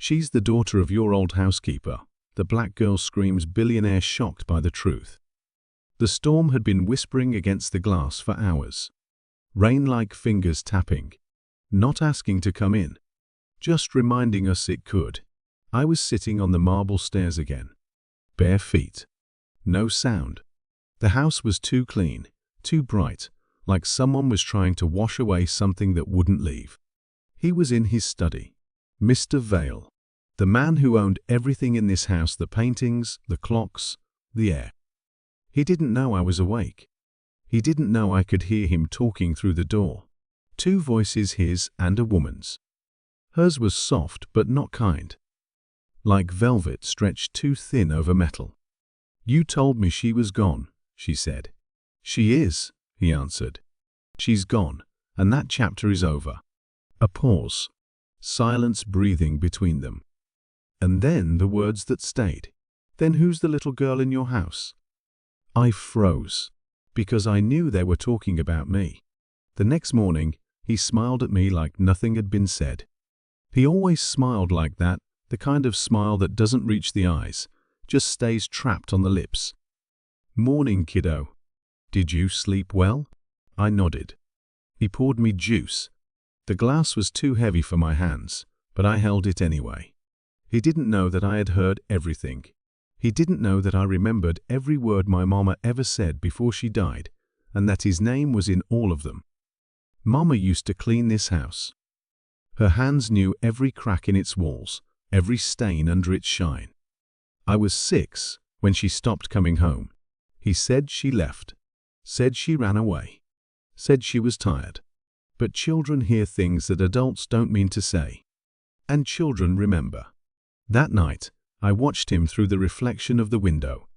She's the daughter of your old housekeeper. The black girl screams, billionaire shocked by the truth. The storm had been whispering against the glass for hours. Rain-like fingers tapping. Not asking to come in. Just reminding us it could. I was sitting on the marble stairs again. Bare feet. No sound. The house was too clean, too bright, like someone was trying to wash away something that wouldn't leave. He was in his study. Mr. Vale. The man who owned everything in this house, the paintings, the clocks, the air. He didn't know I was awake. He didn't know I could hear him talking through the door. Two voices, his and a woman's. Hers was soft but not kind. Like velvet stretched too thin over metal. You told me she was gone, she said. She is, he answered. She's gone, and that chapter is over. A pause. Silence breathing between them. And then the words that stayed. Then who's the little girl in your house? I froze, because I knew they were talking about me. The next morning, he smiled at me like nothing had been said. He always smiled like that, the kind of smile that doesn't reach the eyes, just stays trapped on the lips. Morning, kiddo. Did you sleep well? I nodded. He poured me juice. The glass was too heavy for my hands, but I held it anyway. He didn't know that I had heard everything. He didn't know that I remembered every word my mama ever said before she died, and that his name was in all of them. Mama used to clean this house. Her hands knew every crack in its walls, every stain under its shine. I was 6 when she stopped coming home. He said she left, said she ran away, said she was tired. But children hear things that adults don't mean to say. And children remember. That night, I watched him through the reflection of the window.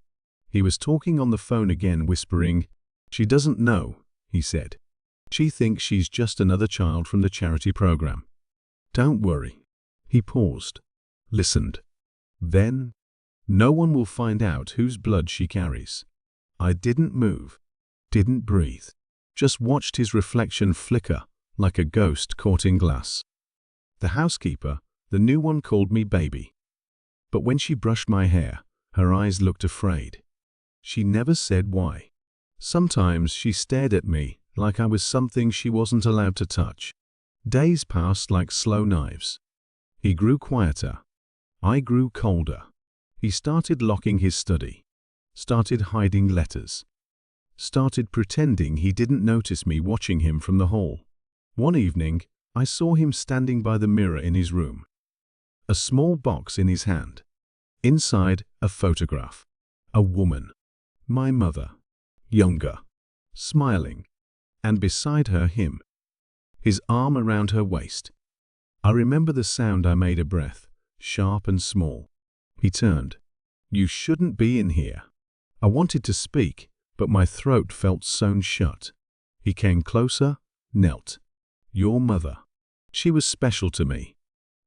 He was talking on the phone again, whispering, "She doesn't know," he said. "She thinks she's just another child from the charity program. Don't worry." He paused, listened. Then, "No one will find out whose blood she carries." I didn't move, didn't breathe, just watched his reflection flicker like a ghost caught in glass. The housekeeper, the new one, called me baby. But when she brushed my hair, her eyes looked afraid. She never said why. Sometimes she stared at me like I was something she wasn't allowed to touch. Days passed like slow knives. He grew quieter. I grew colder. He started locking his study, started hiding letters, started pretending he didn't notice me watching him from the hall. One evening, I saw him standing by the mirror in his room. A small box in his hand. Inside, a photograph. A woman. My mother. Younger. Smiling. And beside her, him. His arm around her waist. I remember the sound I made, a breath, sharp and small. He turned. "You shouldn't be in here." I wanted to speak, but my throat felt sewn shut. He came closer, knelt. "Your mother. She was special to me."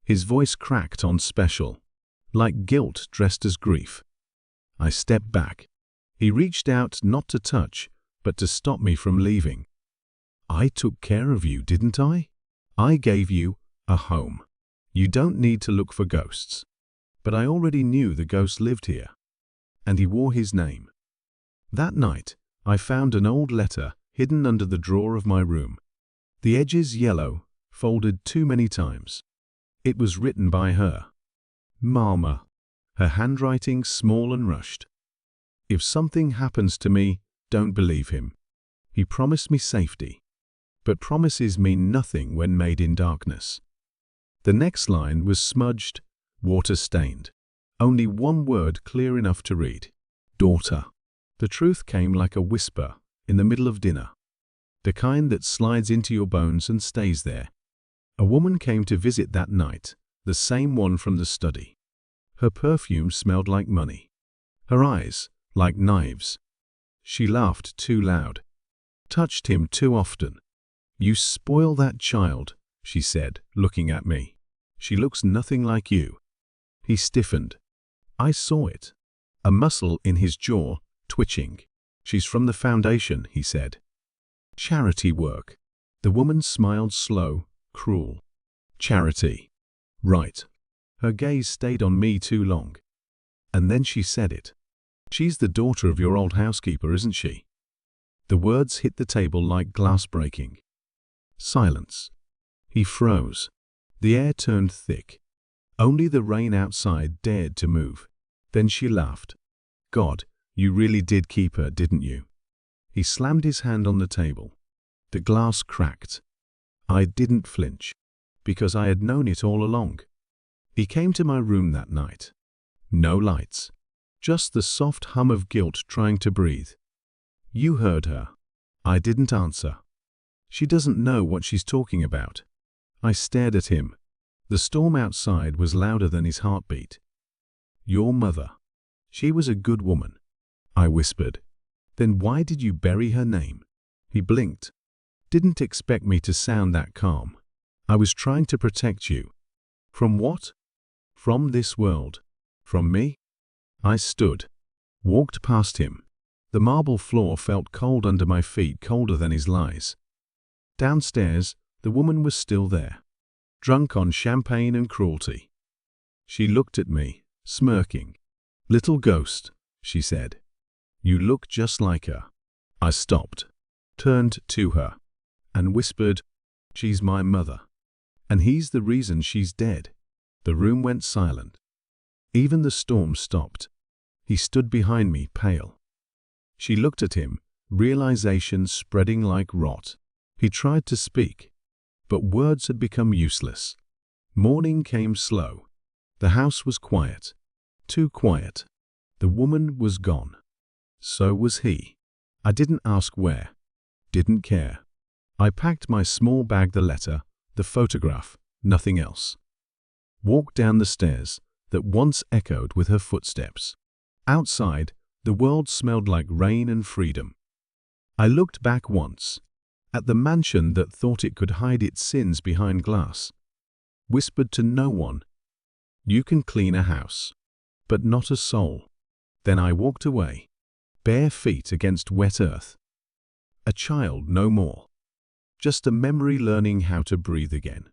His voice cracked on special, like guilt dressed as grief. I stepped back. He reached out, not to touch, but to stop me from leaving. "I took care of you, didn't I? I gave you a home. You don't need to look for ghosts." But I already knew the ghost lived here. And he wore his name. That night, I found an old letter hidden under the drawer of my room. The edges yellow, folded too many times. It was written by her. Mama. Her handwriting small and rushed. "If something happens to me, don't believe him. He promised me safety. But promises mean nothing when made in darkness." The next line was smudged, water-stained. Only one word clear enough to read. Daughter. The truth came like a whisper in the middle of dinner. The kind that slides into your bones and stays there. A woman came to visit that night, the same one from the study. Her perfume smelled like money. Her eyes, like knives. She laughed too loud. Touched him too often. "You spoil that child," she said, looking at me. "She looks nothing like you." He stiffened. I saw it. A muscle in his jaw, twitching. "She's from the foundation," he said. "Charity work." The woman smiled slow, cruel. "Charity. Right. Her gaze stayed on me too long. And then she said it. "She's the daughter of your old housekeeper, isn't she?" The words hit the table like glass breaking. Silence. He froze. The air turned thick. Only the rain outside dared to move. Then she laughed. "God, you really did keep her, didn't you?" He slammed his hand on the table. The glass cracked. I didn't flinch, because I had known it all along. He came to my room that night. No lights. Just the soft hum of guilt trying to breathe. "You heard her." I didn't answer. "She doesn't know what she's talking about." I stared at him. The storm outside was louder than his heartbeat. "Your mother. She was a good woman," I whispered. "Then why did you bury her name?" He blinked. "Didn't expect me to sound that calm. I was trying to protect you." "From what?" "From this world." "From me?" I stood, walked past him. The marble floor felt cold under my feet, colder than his lies. Downstairs, the woman was still there, drunk on champagne and cruelty. She looked at me, smirking. "Little ghost," she said. "You look just like her." I stopped, turned to her, and whispered, "She's my mother. And he's the reason she's dead." The room went silent. Even the storm stopped. He stood behind me, pale. She looked at him, realization spreading like rot. He tried to speak, but words had become useless. Morning came slow. The house was quiet. Too quiet. The woman was gone. So was he. I didn't ask where. Didn't care. I packed my small bag, the letter, the photograph, nothing else. Walked down the stairs that once echoed with her footsteps. Outside, the world smelled like rain and freedom. I looked back once, at the mansion that thought it could hide its sins behind glass. Whispered to no one, "You can clean a house, but not a soul." Then I walked away, bare feet against wet earth. A child no more. Just a memory learning how to breathe again.